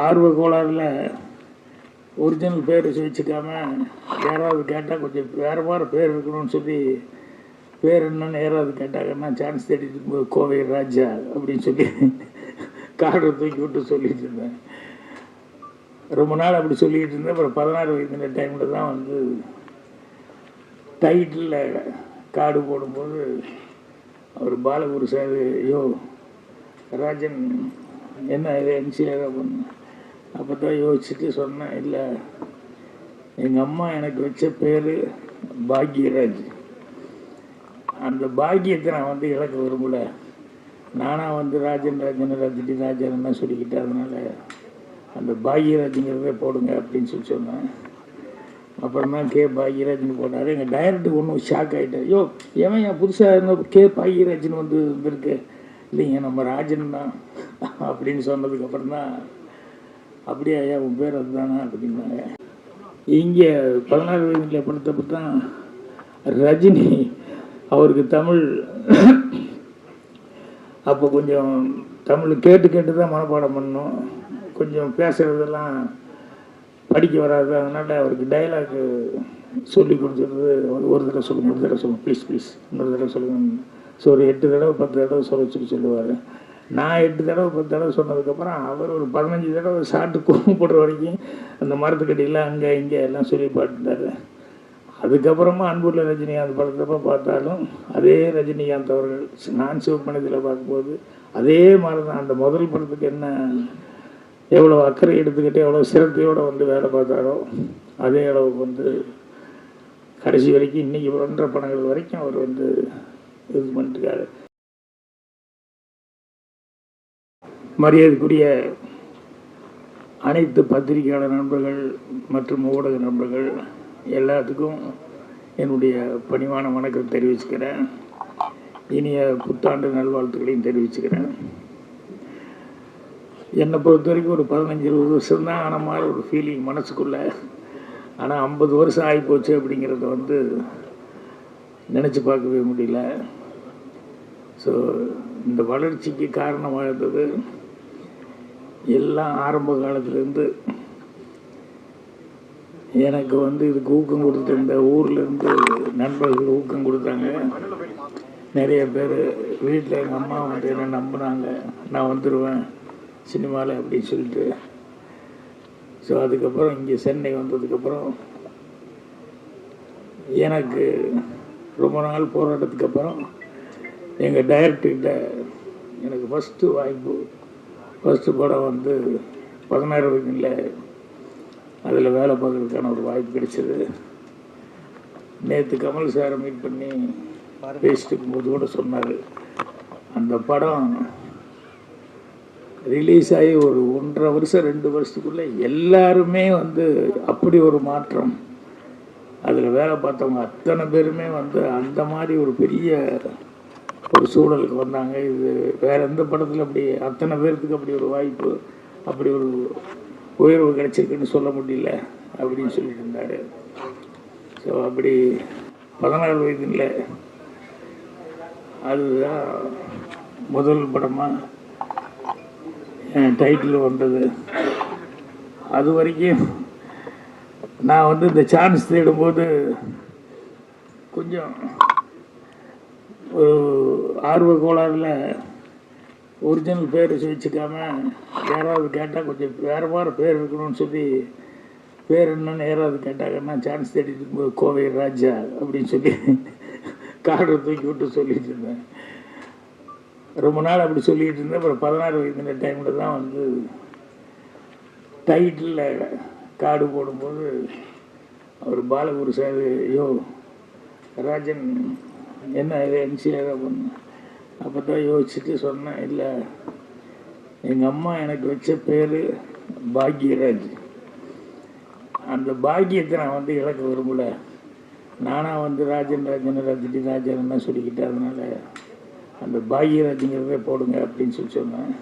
ஆர்வ கோளாறுல ஒரிஜினல் பேர் வச்சுக்காம யாராவது கேட்டால் கொஞ்சம் வேறு மாதிரி பேர் இருக்கணும்னு சொல்லி பேர் என்னன்னு யாராவது கேட்டாங்கன்னா சான்ஸ் தேடிட்டு இருக்கும்போது கோவை ராஜா அப்படின்னு சொல்லி கார்டை தூக்கி விட்டு சொல்லிட்டு இருந்தேன். ரொம்ப நாள் அப்படி சொல்லிக்கிட்டு இருந்தேன். அப்புறம் 16 வயது டைமில் தான் வந்து டைட்டில் கார்டு போடும்போது அவர் பாலகுரு சார், ஐயோ ராஜன் என்ன இது எம்சிஆர் அப்படின்னு அப்போ தான் யோசிச்சுட்டு சொன்னேன், இல்லை எங்கள் அம்மா எனக்கு வச்ச பேர் பாக்யராஜ். அந்த பாக்கியத்தை நான் வந்து இழக்க விரும்பலை. நானாக வந்து ராஜன் ரஜினி ராஜன் சொல்லிக்கிட்டேன். அதனால் அந்த பாக்யராஜுங்கிறதே போடுங்க அப்படின்னு சொல்லி சொன்னேன். அப்புறம் தான் கே பாக்யராஜ்னு போட்டார். எங்கள் டைரக்டருக்கு ஒன்றும் ஷாக் ஆகிட்டார். ஐயோ ஏன் என் புதுசாக இருந்த கே பாக்யராஜ்னு வந்து இருந்திருக்கு, இல்லைங்க நம்ம ராஜன் தான் அப்படின்னு சொன்னதுக்கப்புறம் தான் அப்படியே ஐயா உன் பேர் அதுதானா அப்படின்னாங்க. இங்கே 16 வயதில் படுத்தப்போ தான் ரஜினி அவருக்கு தமிழ் அப்போ கொஞ்சம் தமிழ் கேட்டு கேட்டு தான் மனப்பாடம் பண்ணோம். கொஞ்சம் பேசுகிறதெல்லாம் படிக்க வராது. அதனால் அவருக்கு டைலாக் சொல்லி கொடுத்துருது. ஒரு தடவை சொல்லுங்கள், ஒரு தடவை சொல்லுங்கள், ப்ளீஸ் ப்ளீஸ் இன்னொரு தடவை சொல்லுங்கள். ஸோ ஒரு 8 தடவை 10 தடவை சொல்லுவார். நான் 8 தடவை 10 தடவை சொன்னதுக்கப்புறம் அவர் ஒரு 15 தடவை சாப்பிட்டு கூப்பிடுற வரைக்கும் அந்த மரத்துக்கடியில் அங்கே இங்கே எல்லாம் சொல்லி பாட்டுட்டார். அதுக்கப்புறமா அன்புள்ள ரஜினிகாந்த் படத்தப்போ பார்த்தாலும் அதே ரஜினிகாந்த் அவர்கள் நான் சிவப்பணத்தில் பார்க்கும்போது அதே மாதிரி தான் அந்த முதல் படத்துக்கு என்ன எவ்வளோ அக்கறை எடுத்துக்கிட்டு எவ்வளோ சிரத்தையோடு வந்து வேலை பார்த்தாரோ அதே அளவுக்கு வந்து கடைசி வரைக்கும் இன்றைக்கி 2.5 படங்கள் வரைக்கும் அவர் வந்து இது பண்ணிட்டுருக்காரு. மரியாதைக்குரிய அனைத்து பத்திரிகையாளர் நண்பர்கள் மற்றும் ஊடக நண்பர்கள் எல்லாத்துக்கும் என்னுடைய பணிவான வணக்கம் தெரிவிச்சுக்கிறேன். இனிய புத்தாண்டு நல்வாழ்த்துக்களையும் தெரிவிச்சுக்கிறேன். என்னை பொறுத்த வரைக்கும் ஒரு 15-20 வருஷம் தான் ஆன மாதிரி ஒரு ஃபீலிங் மனசுக்குள்ளே. ஆனால் 50 வருஷம் ஆகிப்போச்சு அப்படிங்கிறத வந்து நினச்சி பார்க்கவே முடியல. ஸோ இந்த வளர்ச்சிக்கு காரணமாக இருந்தது எல்லாம் ஆரம்ப காலத்துலேருந்து எனக்கு வந்து இதுக்கு ஊக்கம் கொடுத்து இந்த ஊர்லேருந்து நண்பர்கள் ஊக்கம் கொடுத்தாங்க. நிறைய பேர் வீட்டில் எங்கள் அம்மா வந்து என்ன நம்பினாங்க, நான் வந்துடுவேன் சினிமாவில் அப்படின்னு சொல்லிட்டு. ஸோ அதுக்கப்புறம் இங்கே சென்னை வந்ததுக்கப்புறம் எனக்கு ரொம்ப நாள் போராட்டத்துக்கு அப்புறம் எங்கள் டைரக்டர்கிட்ட எனக்கு ஃபஸ்ட்டு படம் வந்து 16 வயதில் அதில் வேலை பார்க்குறதுக்கான ஒரு வாய்ப்பு கிடைச்சிது. நேற்று கமல் சாரை மீட் பண்ணி பேசிட்டு இருக்கும்போது கூட சொன்னார், அந்த படம் ரிலீஸ் ஆகி ஒரு 1.5 வருஷம் 2 வருஷத்துக்குள்ளே எல்லாருமே வந்து அப்படி ஒரு மாற்றம். அதில் வேலை பார்த்தவங்க அத்தனை பேருமே வந்து அந்த மாதிரி ஒரு பெரிய ஒரு சூழலுக்கு வந்தாங்க. இது வேறு எந்த படத்தில் அப்படி அத்தனை பேர்த்துக்கு அப்படி ஒரு வாய்ப்பு, அப்படி ஒரு உயர்வு கிடைச்சிருக்குன்னு சொல்ல முடியல அப்படின்னு சொல்லிட்டு இருந்தார். ஸோ அப்படி 16 வயதில் அதுதான் முதல் படமாக என் டைட்டில் வந்தது. அது வரைக்கும் நான் வந்து இந்த சான்ஸ் தேடும்போது கொஞ்சம் ஒரு ஆர்வ கோளாறுல ஒரிஜினல் பேர் வச்சுக்காம யாராவது கேட்டால் கொஞ்சம் வேறு மாதிரி பேர் இருக்கணும்னு சொல்லி பேர் என்னன்னு யாராவது கேட்டாங்கன்னா சான்ஸ் தேடிட்டு இருக்கும்போது கோவை ராஜா அப்படின்னு சொல்லி கார்டை தூக்கி விட்டு சொல்லிட்டு இருந்தேன். ரொம்ப நாள் அப்படி சொல்லிக்கிட்டு இருந்தேன். அப்புறம் 16 வயது டைமில் தான் வந்து டைட்டில் கார்டு போடும்போது அவர் பாலகுரு சார், ஐயோ ராஜன் என்ன இது எம்சிஆர் அப்படின்னு அப்போ தான் யோசிச்சுட்டு சொன்னேன், இல்லை எங்கள் அம்மா எனக்கு வச்ச பேர் பாக்யராஜ். அந்த பாக்கியத்தை நான் வந்து இழக்க விரும்பலை. நானாக வந்து ராஜன் ரஜினி ராஜன் சொல்லிக்கிட்டேன். அதனால் அந்த பாக்யராஜுங்கிறதே போடுங்க அப்படின்னு சொல்லி சொன்னேன்.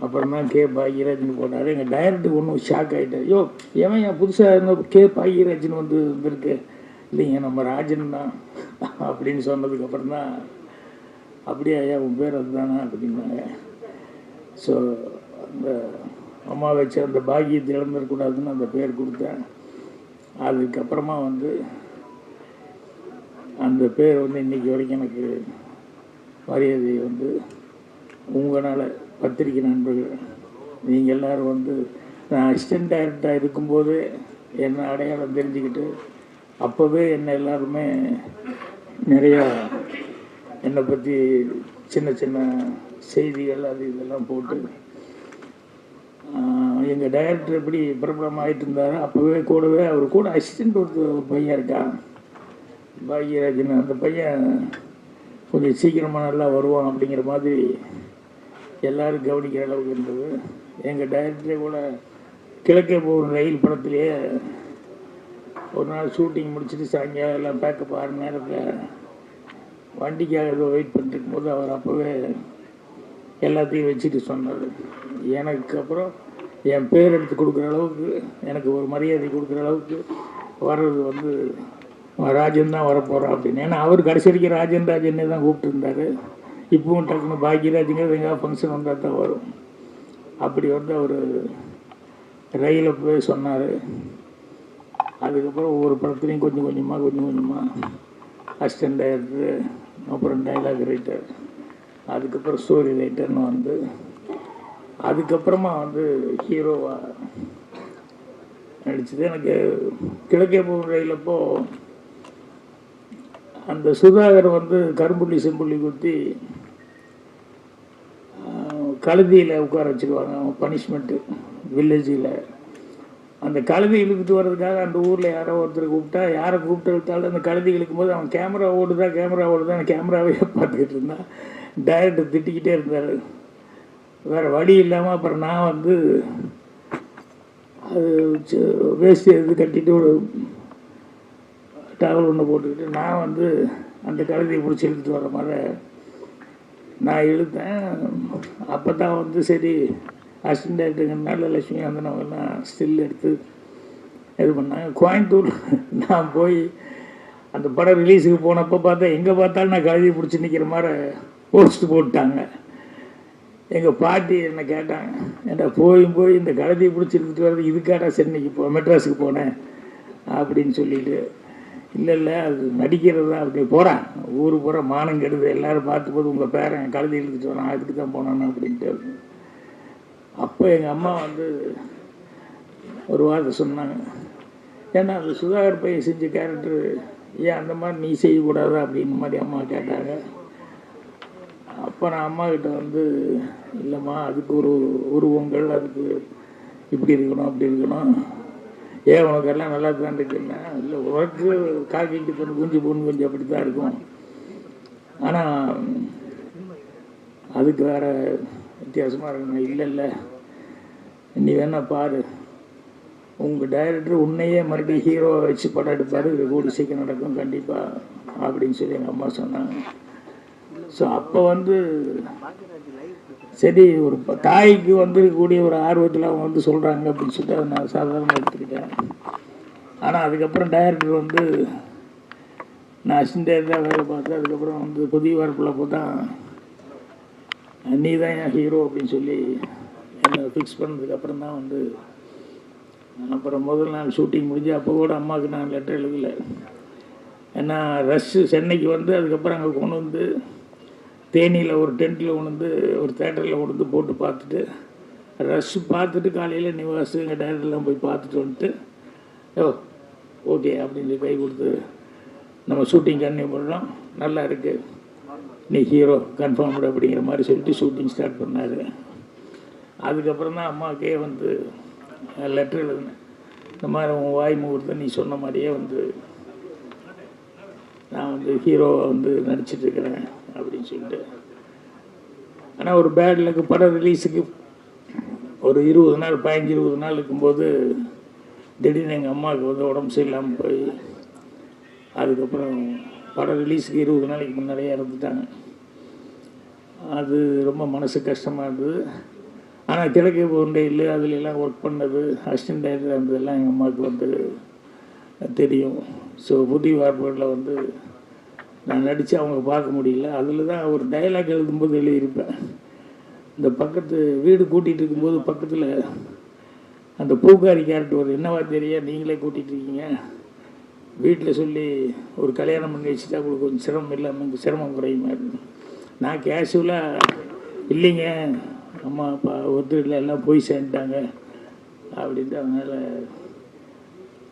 அப்புறம் தான் கே பாக்யராஜ்னு போட்டார். எங்கள் டைரக்டருக்கு ஒன்றும் ஷாக் ஆகிட்டார். ஐயோ ஏன் என் புதுசாக இருந்த கே பாக்யராஜ்னு வந்து இருந்திருக்கு, இல்லைங்க நம்ம ராஜன் தான் அப்படின்னு சொன்னதுக்கப்புறம் தான் அப்படியே ஐயா உன் பேர் அதுதானா அப்படின்னாங்க. ஸோ அந்த அம்மா வச்சு அந்த பாக்கியத்தை இழந்துடக்கூடாதுன்னு அந்த பேர் கொடுத்தேன். அதுக்கப்புறமா வந்து அந்த பேர் வந்து இன்றைக்கி வரைக்கும் எனக்கு மரியாதை வந்து உங்களால் பத்திரிக்கை நண்பர்கள் நீங்கள் எல்லோரும் வந்து நான் அசிஸ்டன்ட் டைரக்டராக இருக்கும்போது என்ன அடையாளம் தெரிஞ்சுக்கிட்டு அப்போவே என்னை எல்லாருமே நிறையா என்னை பற்றி சின்ன சின்ன செய்திகள் அது இதெல்லாம் போட்டு எங்கள் டைரக்டர் எப்படி பிரபலம் ஆகிட்டு இருந்தாரோ அப்போவே கூடவே அவர் கூட அசிஸ்டண்ட் ஒரு பையன் இருக்கான் பாக்யராஜன். அந்த பையன் கொஞ்சம் சீக்கிரமாக நல்லா வருவான் அப்படிங்கிற மாதிரி எல்லோரும் கவனிக்கிற அளவுக்கு இருந்தது. எங்கள் டைரக்டரே கூட கிழக்கே போகிற ரயில் படத்துலேயே ஒரு நாள் ஷூட்டிங் முடிச்சுட்டு சாயங்காலம் எல்லாம் பேக்கப் 6 நேரத்தில் வண்டிக்காக ஏதோ வெயிட் பண்ணிட்டு போது அவர் அப்போவே எல்லாத்தையும் வச்சுட்டு சொன்னார். எனக்கு அப்புறம் என் பேர் எடுத்து கொடுக்குற அளவுக்கு எனக்கு ஒரு மரியாதை கொடுக்குற அளவுக்கு வர்றது வந்து ராஜன் தான் வரப்போகிறான் அப்படின்னு. ஏன்னா அவர் கடைசி வரைக்கும் ராஜன் ராஜன்னே தான் கூப்பிட்டுருந்தார். இப்பவும் டக்குன்னு பாக்யராஜுங்கிறது எங்கேயாவது ஃபங்க்ஷன் வந்தால் தான் வரும். அப்படி வந்து அவர் ரயிலில் போய் சொன்னார். அதுக்கப்புறம் ஒவ்வொரு படத்துலையும் கொஞ்சம் கொஞ்சமாக அசிஸ்டன்ட் டைரக்டரு, அப்புறம் டைலாக் ரைட்டர், அதுக்கப்புறம் ஸ்டோரி ரைட்டர்னு வந்து அதுக்கப்புறமா வந்து ஹீரோவாக நடிச்சது. எனக்கு கிழக்கே போகிற ரயிலப்போ அந்த சுதாகர் வந்து கரும்புள்ளி செம்புள்ளி குத்தி கழுதியில் உட்கார வச்சுருவாங்க பனிஷ்மெண்ட்டு வில்லேஜில். அந்த கழுதி இழுத்துட்டு வர்றதுக்காக அந்த ஊரில் யாரோ ஒருத்தர் கூப்பிட்டா, யாரை கூப்பிட்டு இழுத்தாலும் அந்த கழுதி இழுக்கும்போது அவன் கேமரா ஓடுதான் கேமராவே பார்த்துக்கிட்டு இருந்தான். டைரக்டர் திட்டிக்கிட்டே இருந்தார். வேறு வழி இல்லாமல் அப்புறம் நான் வந்து அது வேஸ்ட் எடுத்து கட்டிட்டு ஒரு டவல் ஒன்று போட்டுக்கிட்டு நான் வந்து அந்த கழுதியை பிடிச்சி இழுத்துட்டு வர மாதிரி நான் இழுத்தேன். அப்போ தான் வந்து சரி அசிஸ்டன்ட் டைரக்டருங்கிறனால லட்சுமி அந்தனவெல்லாம் ஸ்டில் எடுத்து இது பண்ணாங்க. கோயம்புத்தூர் நான் போய் அந்த படம் ரிலீஸுக்கு போனப்போ பார்த்தா எங்கே பார்த்தாலும் நான் கழுதியை பிடிச்சி நிற்கிற மாதிரி போஸ்ட் போட்டாங்க. எங்கள் பாட்டி என்னை கேட்டாங்க, ஏன்டா போய் இந்த கழுதியை பிடிச்சி எடுத்துகிட்டு வர்றது இதுக்காடா சென்னைக்கு மெட்ராஸுக்கு போனேன் அப்படின்னு சொல்லிட்டு, இல்லை அது நடிக்கிறது தான் அப்படி போகிறேன் ஊருக்கு போகிற மானம் கெடுது எல்லோரும் பார்த்துப்போது உங்கள் பேரன் கழுதி இழுத்துட்டு வரான் அதுக்கு தான் போனான்னு அப்படின்ட்டு. அப்போ எங்கள் அம்மா வந்து ஒரு வார்த்தை சொன்னாங்க, ஏன்னா அந்த சுதாகர் பையன் செஞ்ச கேரக்டரு ஏன் அந்த மாதிரி நீ செய்யக்கூடாதா அப்படின்னு மாதிரி அம்மா கேட்டாங்க. அப்போ நான் அம்மாக்கிட்ட வந்து இல்லைம்மா அதுக்கு ஒரு உருவங்கள் அதுக்கு இப்படி இருக்கணும் அப்படி இருக்கணும், ஏன் உனக்கெல்லாம் நல்லா தான் இருக்குன்னா, இல்லை உனக்கு காக்கிட்டு பொண்ணு குஞ்சு அப்படி தான் இருக்கும், ஆனால் அதுக்கு வேறு வித்தியாசமாக இருக்கணும். இல்லை நீ வேணா பாரு, உங்கள் டைரக்டர் உன்னையே மறுபடியும் ஹீரோவை வச்சு படம் எடுப்பார், இது கூடி சீக்கிரம் நடக்கும் கண்டிப்பாக அப்படின்னு சொல்லி எங்கள் அம்மா சொன்னாங்க. ஸோ அப்போ வந்து சரி ஒரு தாய்க்கு வந்து கூடிய ஒரு ஆர்வத்தில் அவங்க வந்து சொல்கிறாங்க அப்படின்னு சொல்லிட்டு அதை நான் சாதாரணமாக எடுத்துக்கிட்டேன். ஆனால் அதுக்கப்புறம் டைரக்டர் வந்து நான் அசிஸ்டன்ட் டைரக்டராக வேலை பார்த்தேன். அதுக்கப்புறம் வந்து புதிய வார்ப்பில் பார்த்தா நீ தான் என் ஹீரோ அப்படின்னு சொல்லி என்னை ஃபிக்ஸ் பண்ணதுக்கப்புறம் தான் வந்து அப்புறம் முதல் நாள் ஷூட்டிங் முடிஞ்சு அப்போ கூட அம்மாவுக்கு நான் லெட்டர் எழுதலை. ஏன்னா ரஷ்ஷு சென்னைக்கு வந்து அதுக்கப்புறம் அங்கே கொண்டு வந்து தேனியில் ஒரு டென்ட்டில் கொண்டு வந்து ஒரு தேட்டரில் கொண்டு வந்து போட்டு பார்த்துட்டு ரஷ்ஷு பார்த்துட்டு காலையில் நிவாசு எங்கள் டைரக்டர்லாம் போய் பார்த்துட்டு வந்துட்டு ஓகே அப்படின்னு கை கொடுத்து நம்ம ஷூட்டிங் கன்னியூ பண்ணுறோம், நல்லா இருக்குது, நீ ஹீரோ கன்ஃபார்ம்டு அப்படிங்கிற மாதிரி சொல்லிட்டு ஷூட்டிங் ஸ்டார்ட் பண்ணார். அதுக்கப்புறம் தான் அம்மாவுக்கே வந்து லெட்டர் எழுதினேன், இந்த மாதிரி உன் வாய் முகூர்த்தம் நீ சொன்ன மாதிரியே வந்து நான் வந்து ஹீரோவை வந்து நடிச்சிட்ருக்கிறேன் அப்படின்னு சொல்லிட்டு. ஆனால் ஒரு பேட் லக்கு படம் ரிலீஸுக்கு ஒரு 20 நாள் 15-20 நாள் இருக்கும்போது திடீர்னு எங்கள் அம்மாவுக்கு வந்து உடம்பு சரியில்லாமல் போய் அதுக்கப்புறம் படம் ரிலீஸுக்கு 20 நாளைக்கு முன்னாடியே இறந்துட்டாங்க. அது ரொம்ப மனசு கஷ்டமாக இருந்தது. ஆனால் கிழக்கே போண்டேயில் அதுலெல்லாம் ஒர்க் பண்ணது அசிஸ்டன்ட் டைரக்டர் இருந்ததெல்லாம் எங்கள் அம்மாவுக்கு வந்து தெரியும். ஸோ புதிய வார்ப்புகளில் வந்து நான் நடித்து அவங்க பார்க்க முடியல. அதில் தான் ஒரு டைலாக் எழுதும்போது எழுதியிருப்பேன், இந்த பக்கத்து வீடு கூட்டிகிட்டு இருக்கும்போது பக்கத்தில் அந்த பூக்காரி கேரக்டர் ஒரு என்னவா தெரியா நீங்களே கூட்டிகிட்டு இருக்கீங்க, வீட்டில் சொல்லி ஒரு கல்யாணம் பண்ணி வச்சுட்டா உங்களுக்கு கொஞ்சம் சிரமம் இல்லாமல் சிரமம் குறையுமா. நான் கேஷுவலாக இல்லைங்க அம்மா அப்பா ஒருத்தர் எல்லாம் போய் சேர்ந்துட்டாங்க அப்படின்ட்டு, அதனால்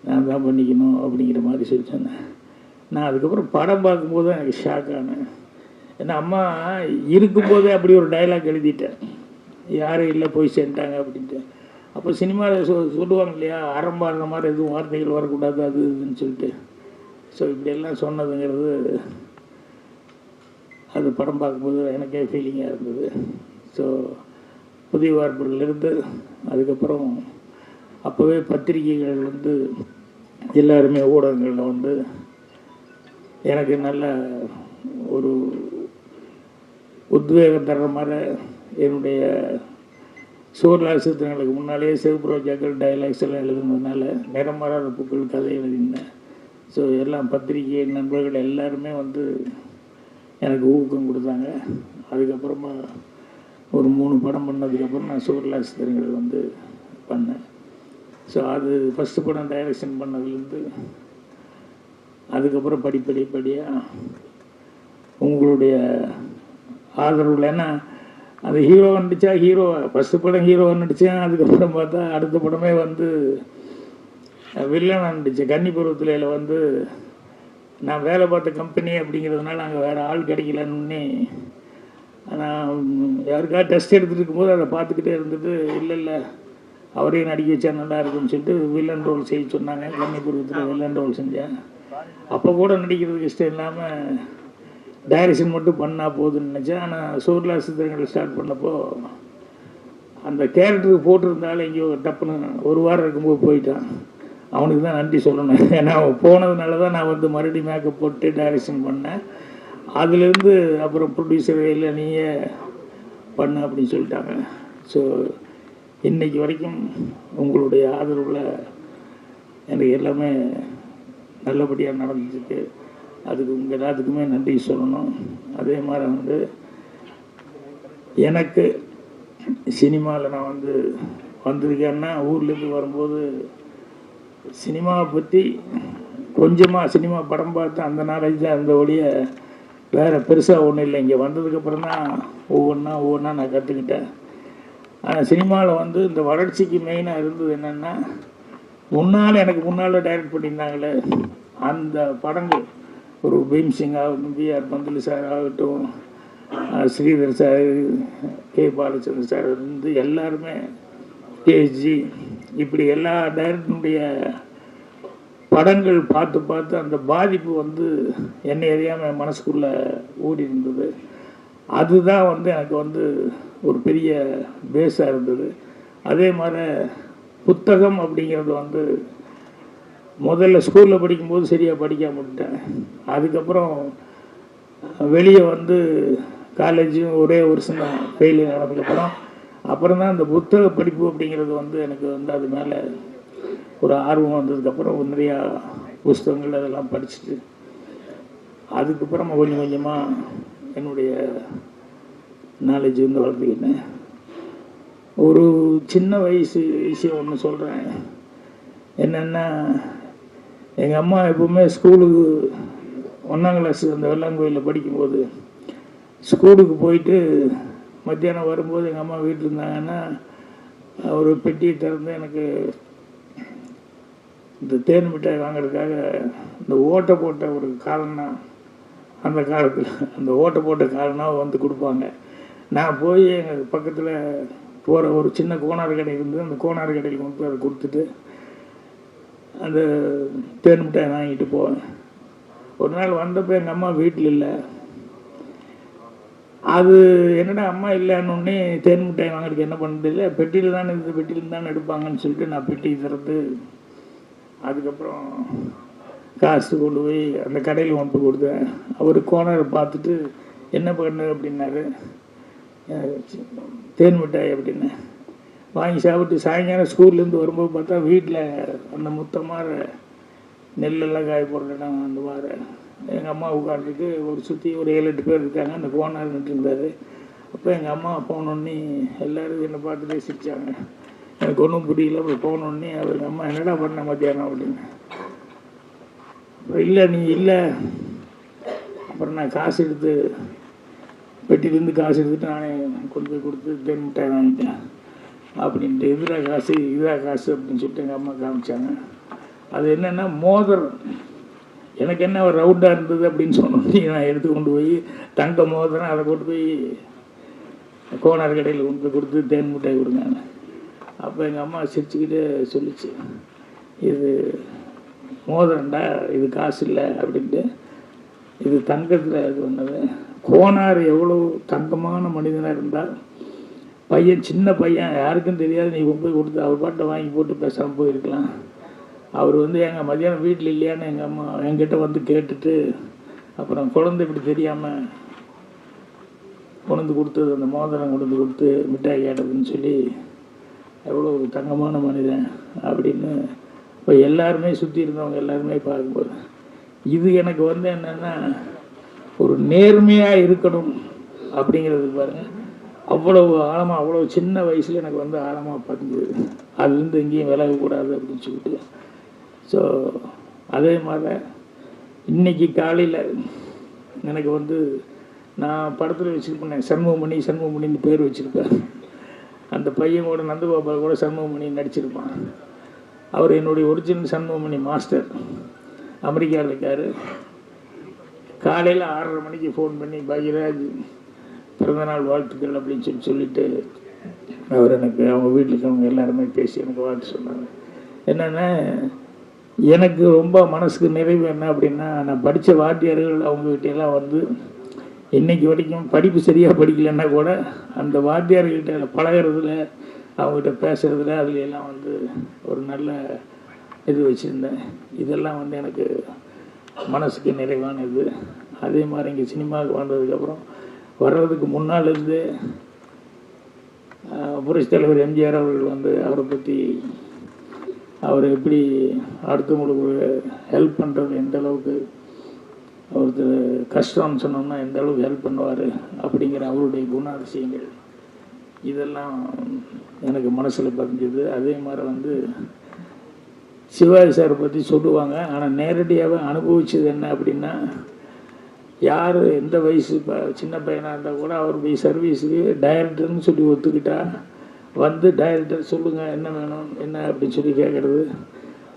நான் தான் பண்ணிக்கணும் அப்படிங்கிற மாதிரி சொல்லி சொன்னேன். நான் அதுக்கப்புறம் படம் பார்க்கும்போது தான் எனக்கு ஷாக் ஆனேன். ஏன்னா அம்மா இருக்கும்போதே அப்படி ஒரு டைலாக் எழுதிட்டேன், யாரும் இல்லை போய் சேர்ந்துட்டாங்க அப்படின்ட்டு. அப்போ சினிமாவில் சொல்லுவாங்க இல்லையா, ஆரம்பாடுற மாதிரி எதுவும் வார்த்தைகள் வரக்கூடாது அது இதுன்னு சொல்லிட்டு. ஸோ இப்படியெல்லாம் சொன்னதுங்கிறது அது படம் பார்க்கும்போது எனக்கே ஃபீலிங்காக இருந்தது. ஸோ புதிய வார்ப்புகளிலிருந்து அதுக்கப்புறம் அப்போவே பத்திரிகைகள் எல்லாருமே ஊடகங்களில் எனக்கு நல்ல ஒரு உத்வேகம் தர்ற மாதிரி என்னுடைய சூர்லாசித்திரங்களுக்கு முன்னாலேயே சிவப்பு ரோஜாக்கள் டைலாக்ஸ் எல்லாம் எழுதுனதுனால நிறமாறாத பூக்கள் கதை எழுதினேன். ஸோ எல்லாம் பத்திரிகை நண்பர்கள் எல்லாருமே எனக்கு ஊக்கம் கொடுத்தாங்க. அதுக்கப்புறமா ஒரு 3 படம் பண்ணதுக்கப்புறம் நான் சூர்லாசித்திரங்கள் பண்ணேன். ஸோ அது ஃபஸ்ட்டு படம் டைரக்ஷன் பண்ணதுலேருந்து அதுக்கப்புறம் படிப்படியாக உங்களுடைய ஆதரவில், ஏன்னா அது ஹீரோ நடித்தா ஹீரோ ஃபஸ்ட்டு படம் ஹீரோவாக நடித்தேன். அதுக்கப்புறம் பார்த்தா அடுத்த படமே வில்லனாக நடித்தேன். கன்னி பருவத்தில் நான் வேலை பார்த்த கம்பெனி அப்படிங்கிறதுனால அங்கே வேறு ஆள் கிடைக்கலன்னு நான் யாருக்காவது டெஸ்ட் எடுத்துகிட்டு இருக்கும்போது அதை பார்த்துக்கிட்டே இருந்துட்டு இல்லை அவரையும் நடிக்க வச்சா நல்லா இருக்குன்னு சொல்லிட்டு வில்லன் ரோல் செய்ய சொன்னாங்க. கன்னி பருவத்தில் வில்லன் ரோல் செஞ்சேன். அப்போ கூட நடிக்கிறதுக்கு இஷ்டம் இல்லாமல் டைரக்ஷன் மட்டும் பண்ணால் போதுன்னு நினச்சேன். ஆனால் சூர்லாசித்திரங்கள் ஸ்டார்ட் பண்ணப்போ அந்த கேரக்டருக்கு போட்டிருந்தாலும் எங்கேயோ டப்புன்னு ஒரு வாரம் இருக்கும்போது போயிட்டான். அவனுக்கு தான் நன்றி சொல்லணும். ஏன்னா அவன் போனதுனால தான் நான் மறுபடியும் மேக்கப் போட்டு டைரக்ஷன் பண்ணேன். அதுலேருந்து அப்புறம் ப்ரொடியூசர் இல்லை நீயே பண்ண அப்படின்னு சொல்லிட்டாங்க. ஸோ இன்றைக்கி வரைக்கும் உங்களுடைய ஆதரவில் எனக்கு எல்லாமே நல்லபடியாக நடந்துருக்கு. அதுக்கு உங்கள் எல்லாத்துக்குமே நன்றி சொல்லணும். அதே மாதிரி எனக்கு சினிமாவில் நான் வந்திருக்கேன்னா ஊர்லேருந்து வரும்போது சினிமாவை பற்றி கொஞ்சமாக சினிமா படம் பார்த்து அந்த நாலேஜ் தான் இருந்த ஒழிய வேறு பெருசாக ஒன்றும் இல்லை. இங்கே வந்ததுக்கப்புறம் தான் ஒவ்வொன்றா நான் கற்றுக்கிட்டேன். ஆனால் சினிமாவில் இந்த வளர்ச்சிக்கு மெயினாக இருந்தது என்னென்னா, எனக்கு முன்னால் டைரக்ட் பண்ணியிருந்தாங்களே அந்த படங்கள், ஒரு பீம்சிங் ஆகட்டும், பிஆர் பந்துலு சார் ஆகட்டும், Sridhar sir, K Balachandra sir எல்லாருமே, கேஜி, இப்படி எல்லா டைரக்டருடைய படங்கள் பார்த்து அந்த பாதிப்பு என்னை அறியாமல் மனசுக்குள்ளே ஓடி இருந்தது. அதுதான் எனக்கு ஒரு பெரிய பேஸாக இருந்தது. அதே மாதிரி புத்தகம் அப்படிங்கிறது முதல்ல ஸ்கூலில் படிக்கும்போது சரியாக படிக்காம விட்டேன். அதுக்கப்புறம் வெளியே காலேஜும் ஒரே வருஷம் தான் ஃபெயிலியர் ஆனதுக்கப்புறம் அப்புறம் தான் அந்த புத்தக படிப்பு அப்படிங்கிறது எனக்கு அது மேலே ஒரு ஆர்வம் வந்ததுக்கப்புறம் நிறையா புஸ்தகங்கள் அதெல்லாம் படிச்சுட்டு அதுக்கப்புறம் கொஞ்சம் கொஞ்சமாக என்னுடைய நாலேஜ் வளர்த்துக்கிட்டேன். ஒரு சின்ன வயசு விஷயம் ஒன்று சொல்கிறேன். என்னென்னா, எங்கள் அம்மா எப்போவுமே ஸ்கூலுக்கு 1ஆம் கிளாஸ் அந்த வெள்ளாங்கோயிலில் படிக்கும்போது ஸ்கூலுக்கு போயிட்டு மத்தியானம் வரும்போது எங்கள் அம்மா வீட்டில் இருந்தாங்கன்னா ஒரு பெட்டியை திறந்து எனக்கு இந்த தேன் மிட்டாய் வாங்கிறதுக்காக இந்த ஓட்டை போட்ட ஒரு காலன்னா, அந்த காலத்தில் அந்த ஓட்டை போட்ட காலனா கொடுப்பாங்க. நான் போய் எங்கள் பக்கத்தில் போகிற ஒரு சின்ன கோனார் கடை இருந்து அந்த கோனார் கடையில் அதை கொடுத்துட்டு அந்த தேன் மிட்டாய் வாங்கிட்டு போவேன். ஒரு நாள் வந்தப்போ எங்கள் அம்மா வீட்டில் இல்லை. அது என்னடா அம்மா இல்லைன்னொன்னே தேன் மிட்டாய் வாங்கிறதுக்கு என்ன பண்ணுறது இல்லை, பெட்டியில் தானே இந்த பெட்டியில் தானே எடுப்பாங்கன்னு சொல்லிட்டு நான் பெட்டி திறந்து அதுக்கப்புறம் காசு கொண்டு போய் அந்த கடையில் கொண்டு கொடுத்தேன். அவர் கோனரை பார்த்துட்டு என்ன பண்ணு அப்படின்னாரு. தேன் மிட்டாய் அப்படின்னு வாங்கி சாப்பிட்டு சாயங்காலம் ஸ்கூல்லேருந்து வரும்போது பார்த்தா வீட்டில் அந்த முத்தமாக நெல்லெல்லாம் காய போடுற இடம் அந்த மாதிரி எங்கள் அம்மா உட்காந்துட்டு ஒரு சுற்றி ஒரு 7-8 பேர் இருக்காங்க. அந்த கோனார் நின்றுருந்தார். அப்போ எங்கள் அம்மா போனோடனே எல்லோரும் என்னை பார்த்துட்டே சிரித்தாங்க. எனக்கு ஒன்றும் புரியல. அப்புறம் போனோடனே அவர் அம்மா என்னடா பண்ண மத்தியானம் அப்படின்னு. அப்புறம் இல்லை நீ இல்லை. அப்புறம் நான் காசு எடுத்து பெட்டிலேருந்து காசு எடுத்துட்டு நானே கொண்டு போய் கொடுத்து தேன் மிட்டாய் வாங்கிட்டேன் அப்படின்ட்டு. இதுரா காசு இதுரா காசு அப்படின்னு சொல்லிட்டு எங்கள் அம்மா காமிச்சாங்க. அது என்னென்னா மோதிரம். எனக்கு என்ன ஒரு ரவுண்டாக இருந்தது அப்படின்னு சொன்னோன்னே நான் எடுத்து கொண்டு போய் தங்க மோதிரம் அதை கொண்டு போய் கோனார் கடையில் கொண்டு போய் கொடுத்து தேன் மிட்டாய் கொடுங்க. அப்போ எங்கள் அம்மா சிரிச்சுக்கிட்டே சொல்லிச்சு, இது மோதிரம்டா, இது காசு இல்லை அப்படின்ட்டு. இது தங்கத்தில் இது பண்ணது. கோனார் எவ்வளோ தங்கமான மனிதனாக இருந்தால் பையன் சின்ன பையன் யாருக்கும் தெரியாது, நீ கொண்டு போய் கொடுத்து அவர் பாட்டை வாங்கி போட்டு பேசாமல் போயிருக்கலாம். அவர் எங்கள் மதியானம் வீட்டில் இல்லையான்னு எங்கள் அம்மா என்கிட்ட வந்து கேட்டுட்டு அப்புறம் குழந்தை இப்படி தெரியாமல் கொண்டு கொடுத்தது, அந்த மோதிரம் கொண்டு கொடுத்து மிட்டாய் கேட்டதுன்னு சொல்லி எவ்வளோ தங்கமான மனிதன் அப்படின்னு இப்போ எல்லாருமே சுற்றி இருந்தவங்க எல்லாருமே பார்க்கும்போது இது எனக்கு என்னென்னா ஒரு நேர்மையாக இருக்கணும் அப்படிங்கிறது பாருங்கள். அவ்வளவு ஆழமாக அவ்வளோ சின்ன வயசில் எனக்கு ஆழமாக பதிஞ்சுது. அதுலேருந்து எங்கேயும் விலகக்கூடாது அப்படின்னு சொல்லிட்டு. ஸோ அதே மாதிரி இன்றைக்கி காலையில் எனக்கு நான் படத்தில் வச்சுருப்பேன் சண்முகமணின்னு பேர் வச்சுருப்பேன். அந்த பையன் கூட நந்தகோபால் கூட சண்முகமணி நடிச்சிருப்பான். அவர் என்னுடைய ஒரிஜினல் சண்முகமணி மாஸ்டர், அமெரிக்காவில் இருக்கார். காலையில் 6:30 மணிக்கு ஃபோன் பண்ணி பாக்யராஜ் பிறந்தநாள் வாழ்த்துக்கள் அப்படின்னு சொல்லிட்டு அவர் எனக்கு அவங்க வீட்டில் இருக்கவங்க எல்லாருமே பேசி எனக்கு வாழ்த்து சொன்னாங்க. என்னென்னா எனக்கு ரொம்ப மனசுக்கு நிறைவு என்ன அப்படின்னா, நான் படித்த வாத்தியார்கள் அவங்ககிட்டெல்லாம் இன்றைக்கி வரைக்கும் படிப்பு சரியாக படிக்கலைன்னா கூட அந்த வாத்தியார்கிட்ட பழகிறதுல அவங்ககிட்ட பேசுகிறதுல அதுலாம் ஒரு நல்ல இது வச்சுருந்தேன். இதெல்லாம் எனக்கு மனசுக்கு நிறைவான இது. அதே மாதிரி இங்கே சினிமாவுக்கு வந்ததுக்கப்புறம் வர்றதுக்கு முன்னாலேருந்து புரட்சி தலைவர் எம்ஜிஆர் அவர்கள் அவரை பற்றி அவர் எப்படி அடுத்தவங்களுக்கு ஹெல்ப் பண்ணுறது, எந்த அளவுக்கு அவருக்கு கஷ்டம்னு சொன்னோம்னா எந்த அளவுக்கு ஹெல்ப் பண்ணுவார் அப்படிங்கிற அவருடைய குணாதிசயங்கள் இதெல்லாம் எனக்கு மனசில் பதிஞ்சுது. அதே மாதிரி சிவாஜி சாரை பற்றி சொல்லுவாங்க. ஆனால் நேரடியாகவே அனுபவிச்சது என்ன அப்படின்னா, யார் எந்த வயசு சின்ன பையனாக இருந்தால் கூட அவர் போய் சர்வீஸுக்கு டைரக்டர்னு சொல்லி ஒத்துக்கிட்டா டைரக்டர் சொல்லுங்கள் என்ன வேணும் என்ன அப்படின்னு சொல்லி கேட்குறது.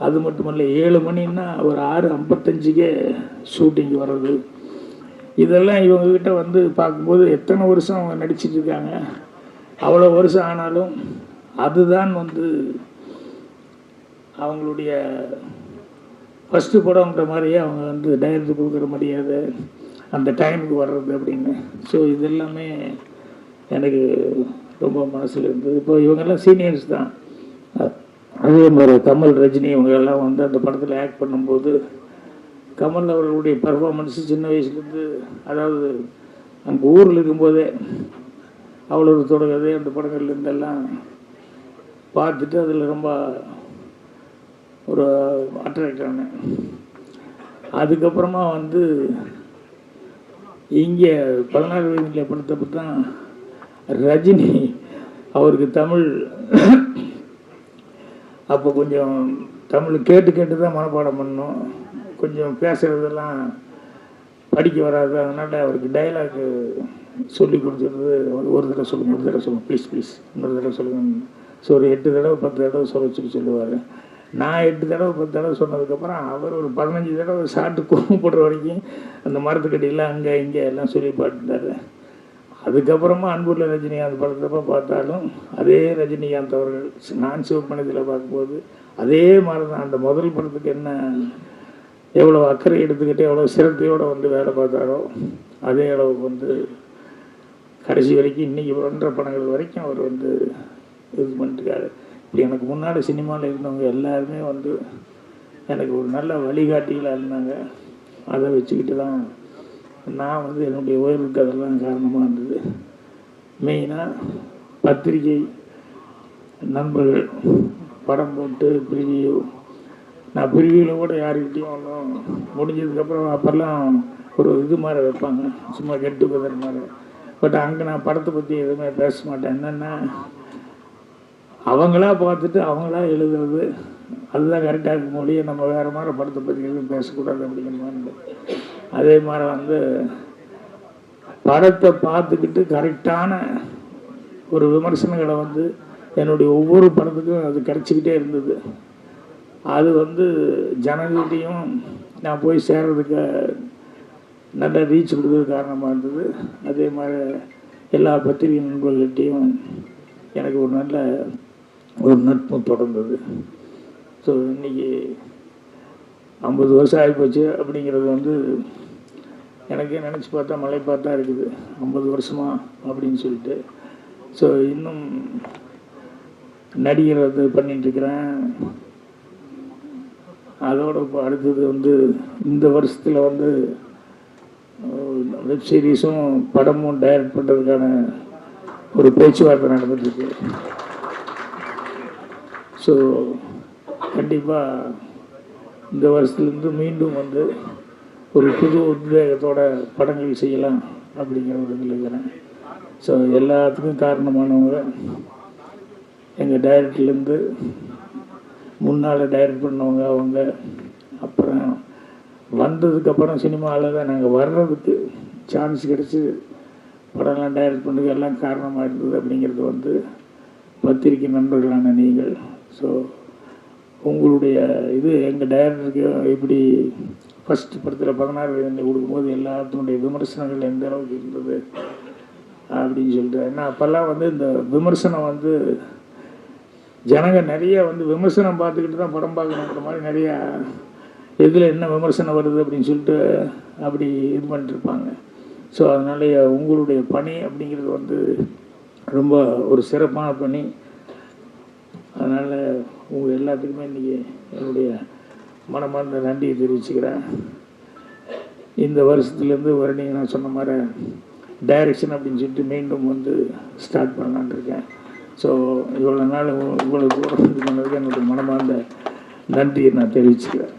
அது மட்டும் இல்லை, 7 மணின்னா ஒரு 6:55 ஷூட்டிங் வர்றது. இதெல்லாம் இவங்ககிட்ட பார்க்கும்போது எத்தனை வருஷம் அவங்க நடிச்சிட்டு இருக்காங்க. அவ்வளோ வருஷம் ஆனாலும் அதுதான் அவங்களுடைய ஃபஸ்ட்டு படம்ன்ற மாதிரியே அவங்க டைரக்டர் கொடுக்குற மரியாதை, அந்த டைமுக்கு வர்றது அப்படின்னு. ஸோ இதெல்லாமே எனக்கு ரொம்ப மனசில் இருந்தது. இப்போ இவங்கெல்லாம் சீனியர்ஸ் தான். அதே மாதிரி கமல், ரஜினி இவங்கெல்லாம் அந்த படத்தில் ஆக்ட் பண்ணும்போது கமல் அவர்களுடைய பர்ஃபார்மன்ஸு சின்ன வயசுலேருந்து, அதாவது அங்கே ஊரில் இருக்கும்போதே அவ்வளோ தொடங்கதே அந்த படங்கள்லேருந்தெல்லாம் பார்த்துட்டு அதில் ரொம்ப ஒரு அட்ராக்ட் ஆனேன். அதுக்கப்புறமா இங்கே 16 வயதில் படத்தப்போ தான் ரஜினி அவருக்கு தமிழ் அப்போ கொஞ்சம் தமிழ் கேட்டு தான் மனப்பாடம் பண்ணோம். கொஞ்சம் பேசுகிறதெல்லாம் படிக்க வராது. அதனால் அவருக்கு டைலாக் சொல்லி கொடுத்துருது. ஒரு தடவை சொல்லுங்கள் ப்ளீஸ் இன்னொரு தடவை சொல்லுங்கள். ஸோ ஒரு 8 தடவை 10 தடவை சொல்லுவார். நான் 8 தடவை 10 தடவை சொன்னதுக்கப்புறம் அவர் ஒரு 15 தடவை சாப்பிட்டு கூப்பிடுற வரைக்கும் அந்த மரத்துக்கடியில் அங்கே இங்கே எல்லாம் சொல்லி பாட்டுட்டார். அதுக்கப்புறமா அன்புள்ள ரஜினிகாந்த் படத்தப்போ பார்த்தாலும் அதே ரஜினிகாந்த் அவர்கள் நான் சிவப்பணத்தில் பார்க்கும்போது அதே மாதிரி தான் அந்த முதல் படத்துக்கு என்ன எவ்வளோ அக்கறை எடுத்துக்கிட்டு எவ்வளோ சிரத்தையோடு வேலை பார்த்தாரோ அதே அளவுக்கு கடைசி வரைக்கும் இன்றைக்கி 2.5 படங்கள் வரைக்கும் அவர் இது பண்ணிட்டுருக்காரு. இப்படி எனக்கு முன்னாடி சினிமாவில் இருந்தவங்க எல்லாருமே எனக்கு ஒரு நல்ல வழிகாட்டிகளாக இருந்தாங்க. அதை வச்சுக்கிட்டு தான் நான் என்னுடைய உயர்வுக்கு அதெல்லாம் காரணமாக இருந்தது. மெயினாக பத்திரிகை நண்பர்கள் படம் போட்டு ப்ரிவியூ, நான் ப்ரிவியூவில் கூட யாருக்கிட்டையும் ஒன்றும் முடிஞ்சதுக்கப்புறம் அப்போல்லாம் ஒரு இது மாதிரி வைப்பாங்க, சும்மா கெட் டுகெதர் மாதிரி. பட் அங்கே நான் படத்தை பற்றி எதுவுமே பேச மாட்டேன். என்னென்னா அவங்களா பார்த்துட்டு அவங்களா எழுதுறது அதுதான் கரெக்டாக இருக்கும் மொழியை நம்ம வேறு மாதிரி படத்தை பற்றி எதுவும் பேசக்கூடாது அப்படிங்கிற மாதிரி. அதே மாதிரி வந்து படத்தை பார்த்துக்கிட்டு கரெக்டான ஒரு விமர்சனங்களை வந்து என்னுடைய ஒவ்வொரு படத்துக்கும் அது கிடச்சிக்கிட்டே இருந்தது. அது வந்து ஜனங்கள்கிட்டையும் நான் போய் சேர்றதுக்கு நல்ல ரீச் கொடுக்கறது காரணமாக இருந்தது. அதே மாதிரி எல்லா பத்திரிகை நண்பர்கள்கிட்டையும் எனக்கு ஒரு நல்ல ஒரு நட்பு தொடர்ந்தது. ஸோ இன்றைக்கி 50 வருஷம் ஆகிப்போச்சு அப்படிங்கிறது வந்து எனக்கே நினச்சி பார்த்தா மலை பார்த்தா இருக்குது 50 வருஷமா அப்படின்னு சொல்லிட்டு. ஸோ இன்னும் நடிகர் வந்து பண்ணிட்டுருக்கிறேன். அதோடு இப்போ அடுத்தது வந்து இந்த வருஷத்தில் வந்து வெப் சீரிஸும் படமும் டைரக்ட் பண்ணுறதுக்கான ஒரு பேச்சுவார்த்தை நடந்துட்டுருக்கு. ஸோ கண்டிப்பாக இந்த வருஷத்துலேருந்து மீண்டும் வந்து ஒரு புது உத்வேகத்தோட படங்கள் செய்யலாம் அப்படிங்கிற ஒரு இதில் இருக்கிறேன். ஸோ எல்லாத்துக்கும் காரணமானவங்க எங்கள் டைரக்டர்லேருந்து முன்னால் டைரக்ட் பண்ணவங்க அவங்க. அப்புறம் வந்ததுக்கப்புறம் சினிமாவில் தான் நாங்கள் வர்றதுக்கு சான்ஸ் கிடச்சி படம்லாம் டைரக்ட் பண்ணுறதுக்கு எல்லாம் காரணமாக இருந்தது அப்படிங்கிறது வந்து பத்திரிக்கை நண்பர்களான நீங்கள். ஸோ உங்களுடைய இது எங்கள் டைரக்டருக்கு எப்படி ஃபஸ்ட்டு படத்தில் 16 வயது கொடுக்கும்போது எல்லாத்தினுடைய விமர்சனங்கள் எந்த அளவுக்கு இருந்தது அப்படின்னு சொல்லிட்டு. ஏன்னா அப்போல்லாம் வந்து இந்த விமர்சனம் வந்து ஜனங்க நிறைய வந்து விமர்சனம் பார்த்துக்கிட்டு தான் படம் பார்க்கணுன்ற மாதிரி நிறையா எதில் என்ன விமர்சனம் வருது அப்படின்னு சொல்லிட்டு அப்படி இது பண்ணிட்டுருப்பாங்க. ஸோ அதனால உங்களுடைய பணி அப்படிங்கிறது வந்து ரொம்ப ஒரு சிறப்பான பணி. அதனால் உங்கள் எல்லாத்துக்குமே இன்றைக்கி என்னுடைய மனமார்ந்த நன்றியை தெரிவிச்சுக்கிறேன். இந்த வருஷத்துலேருந்து நீங்கள் நான் சொன்ன மாதிரி டைரக்ஷன் அப்படின்னு சொல்லிட்டு மீண்டும் வந்து ஸ்டார்ட் பண்ணலான் இருக்கேன். ஸோ இவ்வளோ நாள் இவ்வளோ தூரம் இது பண்ணதுக்கு என்னுடைய மனமார்ந்த நன்றியை நான் தெரிவிச்சுக்கிறேன்.